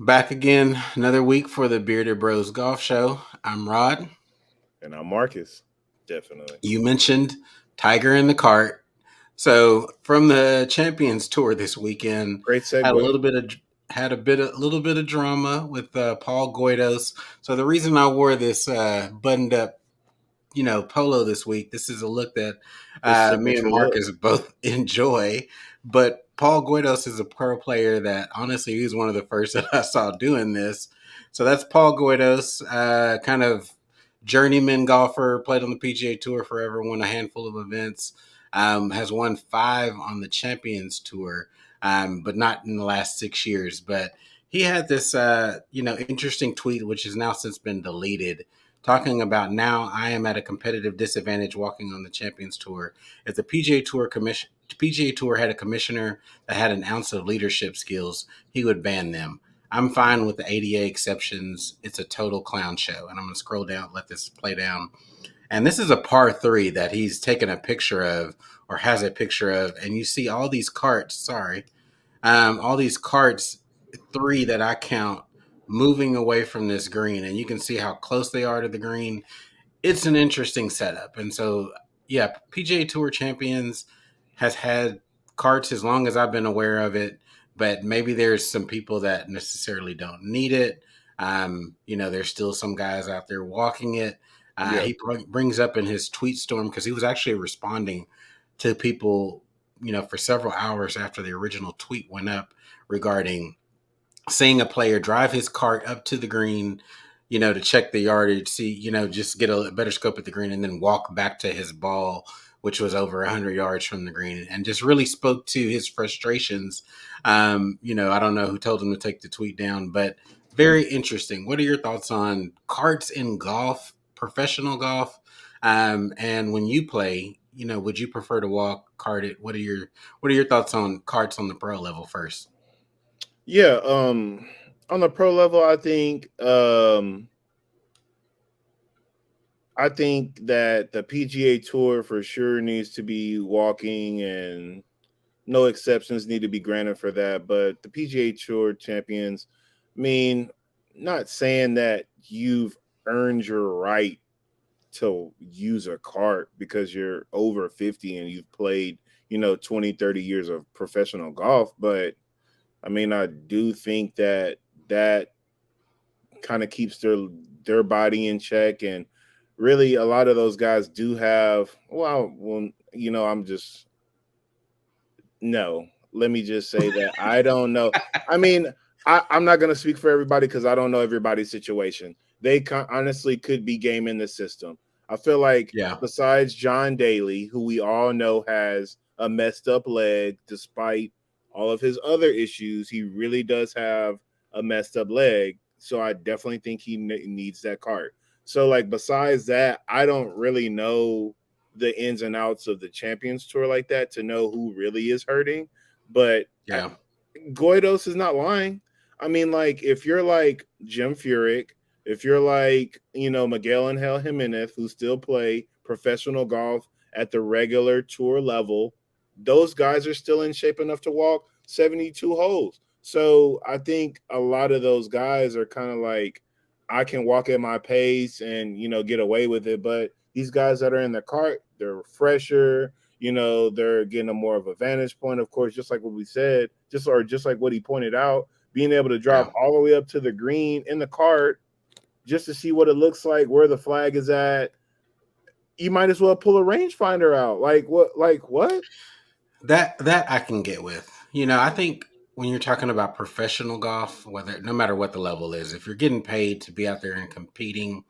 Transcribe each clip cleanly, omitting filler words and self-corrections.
Back again, another week for the Bearded Bros Golf Show. I'm Rod. And I'm Marcus. Definitely. You mentioned Tiger in the cart. So from the Champions Tour this weekend, Great had a segue. little bit of little bit of drama with Paul Goydos. So the reason I wore this buttoned up, polo this week. This is a look that His me and signature look. Marcus both enjoy. But Paul Guidos is a pro player that honestly he was one of the first that I saw doing this. So that's Paul Guidos, kind of journeyman golfer, played on the PGA Tour forever, won a handful of events, has won 5 on the Champions Tour, but not in the last 6 years. But he had this, interesting tweet, which has now since been deleted, talking about now I am at a competitive disadvantage walking on the Champions Tour. If the PGA Tour had a commissioner that had an ounce of leadership skills, he would ban them. I'm fine with the ADA exceptions. It's a total clown show. And I'm going to scroll down, let this play down. And this is a par 3 that he's taken a picture of or has a picture of. And you see all these carts, all these carts, 3 that I count, moving away from this green. And you can see how close they are to the green. It's an interesting setup. And so, yeah, PGA Tour Champions has had carts as long as I've been aware of it, but maybe there's some people that necessarily don't need it. There's still some guys out there walking it. Yeah. He brings up in his tweet storm because he was actually responding to people, for several hours after the original tweet went up regarding seeing a player drive his cart up to the green, to check the yardage, see, just get a better scope at the green and then walk back to his ball, which was over 100 yards from the green, and just really spoke to his frustrations. I don't know who told him to take the tweet down, but very interesting. What are your thoughts on carts in golf, professional golf? And when you play, would you prefer to walk, cart it? What are your thoughts on carts on the pro level first? Yeah. On the pro level, I think that the PGA tour for sure needs to be walking and no exceptions need to be granted for that. But the PGA Tour champions, I mean, not saying that you've earned your right to use a cart because you're over 50 and you've played, 20, 30 years of professional golf. But I mean, I do think that that kind of keeps their body in check. And really, a lot of those guys do have, I'm just, no, let me just say that I don't know. I mean, I'm not going to speak for everybody because I don't know everybody's situation. Honestly could be game in the system. I feel like Yeah. besides John Daly, who we all know has a messed up leg, despite all of his other issues, he really does have a messed up leg. So I definitely think he needs that cart. So, like, besides that, I don't really know the ins and outs of the Champions Tour like that to know who really is hurting. But Yeah. Goydos is not lying. I mean, like, if you're like Jim Furyk, if you're like, Miguel Angel Jimenez, who still play professional golf at the regular tour level, those guys are still in shape enough to walk 72 holes. So I think a lot of those guys are kind of like, I can walk at my pace and, get away with it. But these guys that are in the cart, they're fresher, they're getting a more of a vantage point, of course, just like what we said, just like what he pointed out, being able to drive Yeah. all the way up to the green in the cart just to see what it looks like, where the flag is at. You might as well pull a rangefinder out. Like what? That I can get with. I think when you're talking about professional golf, whether no matter what the level is, if you're getting paid to be out there and competing,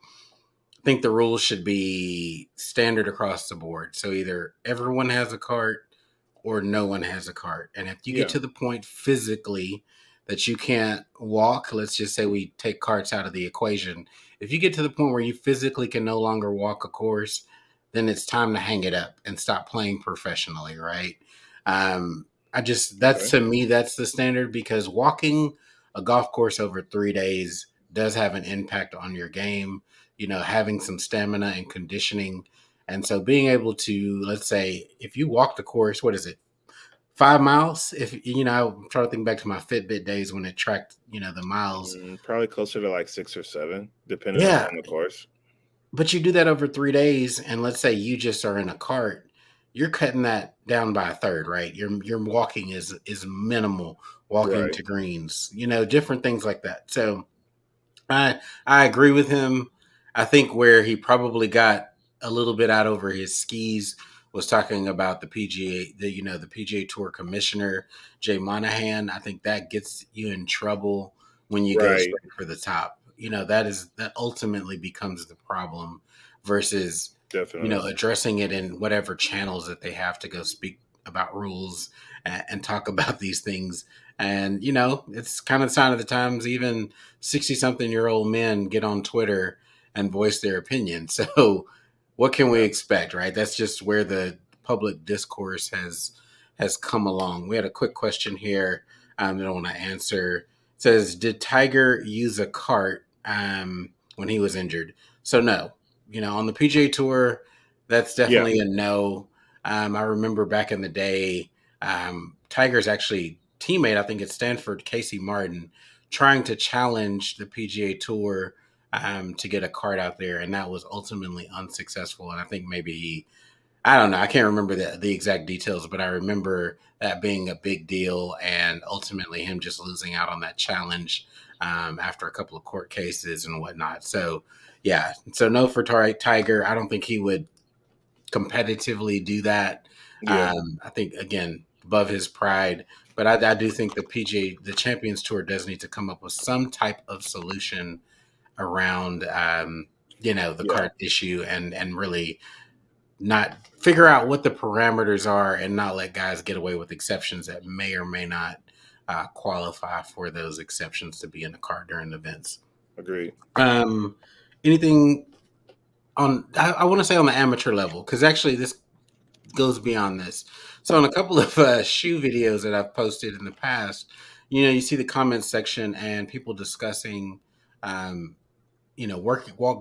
I think the rules should be standard across the board. So either everyone has a cart or no one has a cart. And if you get Yeah. to the point physically that you can't walk, let's just say we take carts out of the equation. If you get to the point where you physically can no longer walk a course, then it's time to hang it up and stop playing professionally, right? I just that's Okay. to me that's the standard because walking a golf course over 3 days does have an impact on your game. Having some stamina and conditioning, and so being able to, let's say, if you walk the course, what is it, 5 miles. If I'm trying to think back to my Fitbit days when it tracked, the miles. Probably closer to like 6 or 7, depending Yeah, upon the course. but you do that over 3 days, and let's say you just are in a cart, you're cutting that down by a third, right? Your walking is minimal. Walking Right. to greens, different things like that. So I agree with him. I think where he probably got a little bit out over his skis was talking about the PGA, the PGA Tour commissioner Jay Monahan. I think that gets you in trouble when you go Right. straight for the top. That ultimately becomes the problem versus Definitely. addressing it in whatever channels that they have to go speak about rules and talk about these things. And it's kind of the sign of the times. Even 60-something-year-old men get on Twitter and voice their opinion. So what can we Yeah. expect, right? That's just where the public discourse has come along. We had a quick question here that I want to answer. It says, did Tiger use a cart when he was injured? So no. On the PGA Tour, that's Yeah. definitely a no. I remember back in the day, Tiger's actually teammate, I think at Stanford, Casey Martin, trying to challenge the PGA Tour to get a cart out there, and that was ultimately unsuccessful. And I think maybe I don't know, I can't remember the exact details, but I remember that being a big deal, and ultimately him just losing out on that challenge after a couple of court cases and whatnot. So yeah, so no for Tiger. I don't think he would competitively do that. Yeah. I think again above his pride, but I do think the PGA, the Champions Tour, does need to come up with some type of solution around the Yeah. cart issue and really not figure out what the parameters are and not let guys get away with exceptions that may or may not qualify for those exceptions to be in the cart during events. Agreed. Um, anything on I want to say on the amateur level, because actually this goes beyond this. So in a couple of shoe videos that I've posted in the past, you see the comments section and people discussing, um,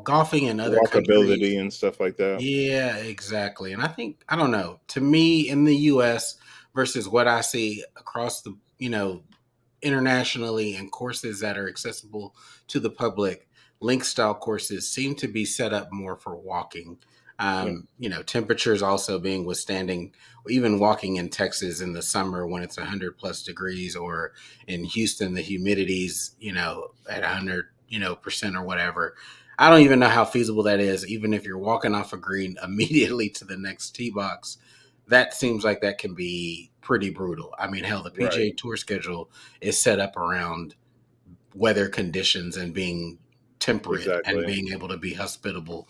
golfing in other countries. Walkability and stuff like that. Yeah, exactly. And I think I don't know. To me, in the U.S. versus what I see across the internationally and courses that are accessible to the public, link style courses seem to be set up more for walking. Yeah. Temperatures also being withstanding, even walking in Texas in the summer when it's 100 plus degrees, or in Houston, the humidity's, at 100, percent or whatever. I don't even know how feasible that is, even if you're walking off a green immediately to the next tee box. That seems like that can be pretty brutal. I mean, hell, the Right. PGA Tour schedule is set up around weather conditions and being temperate and Exactly. being able to be hospitable.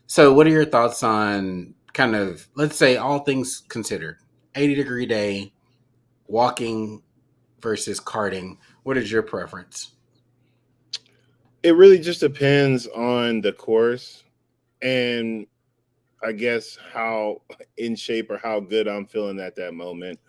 So, what are your thoughts on kind of, let's say, all things considered, 80-degree day, walking versus karting? What is your preference? It really just depends on the course and I guess how in shape or how good I'm feeling at that moment.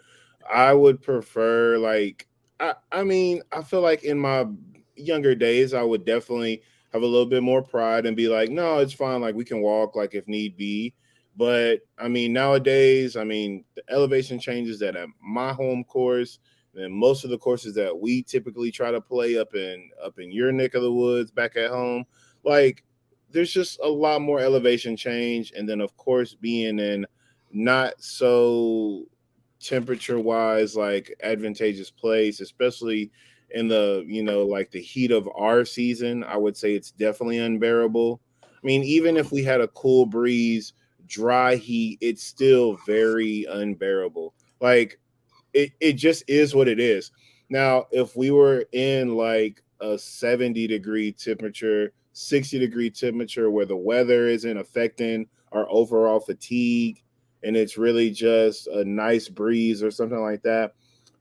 I would prefer like I mean, I feel like in my younger days I would definitely have a little bit more pride and be like, no, it's fine, like we can walk like if need be. But I mean, nowadays, I mean, the elevation changes that at my home course and most of the courses that we typically try to play up in your neck of the woods back at home, like there's just a lot more elevation change. And then of course being in not so temperature wise like advantageous place, especially in the like the heat of our season, I would say it's definitely unbearable. I mean, even if we had a cool breeze, dry heat, it's still very unbearable. Like it just is what it is. Now, if we were in like a 70-degree temperature, 60-degree temperature where the weather isn't affecting our overall fatigue and it's really just a nice breeze or something like that,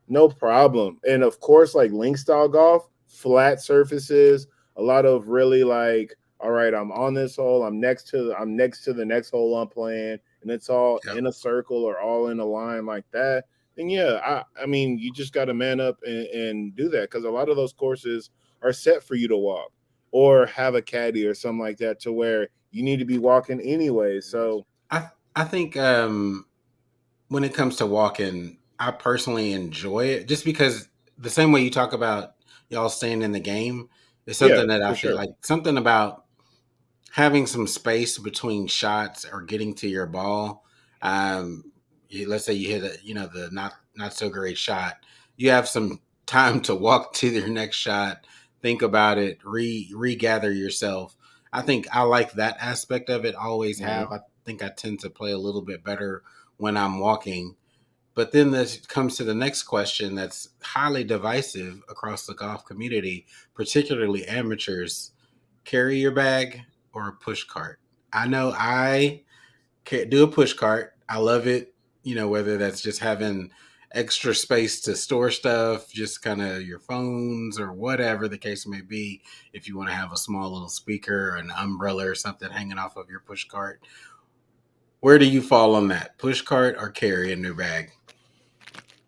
no problem. And of course, like link style golf, flat surfaces, a lot of really like, all right, I'm on this hole, I'm next to the next hole I'm playing, and it's all Yep. in a circle or all in a line like that. Then yeah, I mean, you just got to man up and do that because a lot of those courses are set for you to walk or have a caddy or something like that to where you need to be walking anyway. So I think when it comes to walking, I personally enjoy it just because the same way you talk about y'all staying in the game is Yeah, something that I for feel sure. like something about having some space between shots or getting to your ball. Let's say you hit a the not so great shot, you have some time to walk to your next shot, think about it, regather yourself. I think I like that aspect of it. Always Mhm. have. I think I tend to play a little bit better when I'm walking. But then this comes to the next question that's highly divisive across the golf community, particularly amateurs: carry your bag or a push cart. I know I can't do a push cart. I love it, whether that's just having extra space to store stuff, just kind of your phones or whatever the case may be. If you want to have a small little speaker or an umbrella or something hanging off of your push cart, where do you fall on that? Push cart or carry in your bag?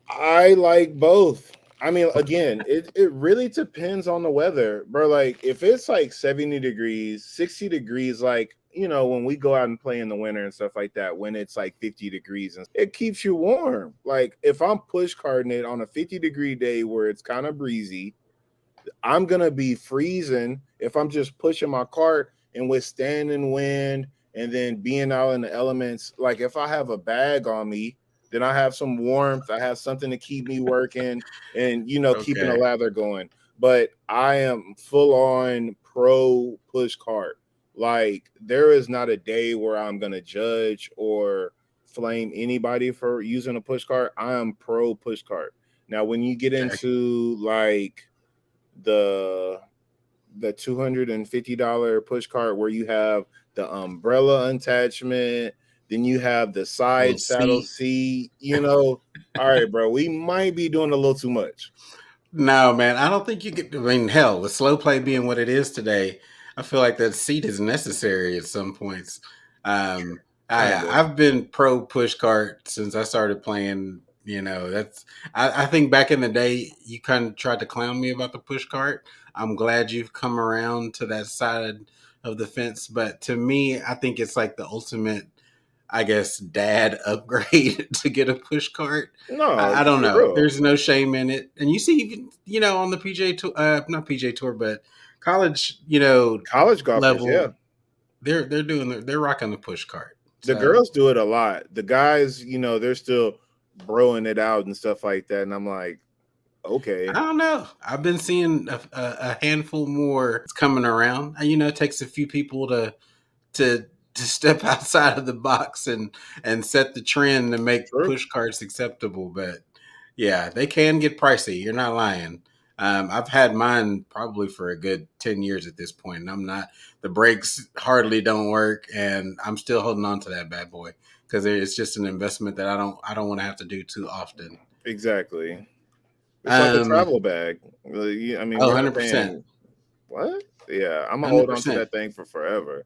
I like both. I mean, again, it really depends on the weather, bro. Like if it's like 70 degrees, 60 degrees, like when we go out and play in the winter and stuff like that, when it's like 50 degrees and it keeps you warm. Like if I'm push carting it on a 50-degree day where it's kind of breezy, I'm gonna be freezing if I'm just pushing my cart and withstanding wind and then being out in the elements. Like if I have a bag on me, then I have some warmth. I have something to keep me working and keeping the Okay. lather going. But I am full on pro push cart. Like there is not a day where I'm gonna judge or flame anybody for using a push cart. I am pro push cart. Now when you get Okay. into like the $250 push cart where you have the umbrella attachment, then you have the Little side saddle seat. seat, all right, bro, we might be doing a little too much. No, man, I don't think you could. I mean, hell, with slow play being what it is today, I feel like that seat is necessary at some points. Um, Kind of. I've been pro push cart since I started playing. That's I think back in the day, you kind of tried to clown me about the push cart. I'm glad you've come around to that side of the fence, but to me, I think it's like the ultimate, I guess, dad upgrade to get a push cart. No, I don't for know. real. There's no shame in it, and you see, even on the PJ tour, not PJ tour, but college, College golfers, yeah. level, they're doing they're rocking the push cart. The So girls do it a lot. The guys, they're still broing it out and stuff like that. And I'm like, I okay, don't know. I've been seeing a handful more coming around. It takes a few people to to step outside of the box and set the trend to make true. push carts acceptable. But yeah, they can get pricey. You're not lying. I've had mine probably for a good 10 years at this point, and I'm not. The brakes hardly don't work, and I'm still holding on to that bad boy because it's just an investment that I don't want to have to do too often. Exactly. It's like a Um, travel bag. I mean, oh, we're not 100%. paying what? Yeah, I'm gonna hold on to 100%. that thing for forever.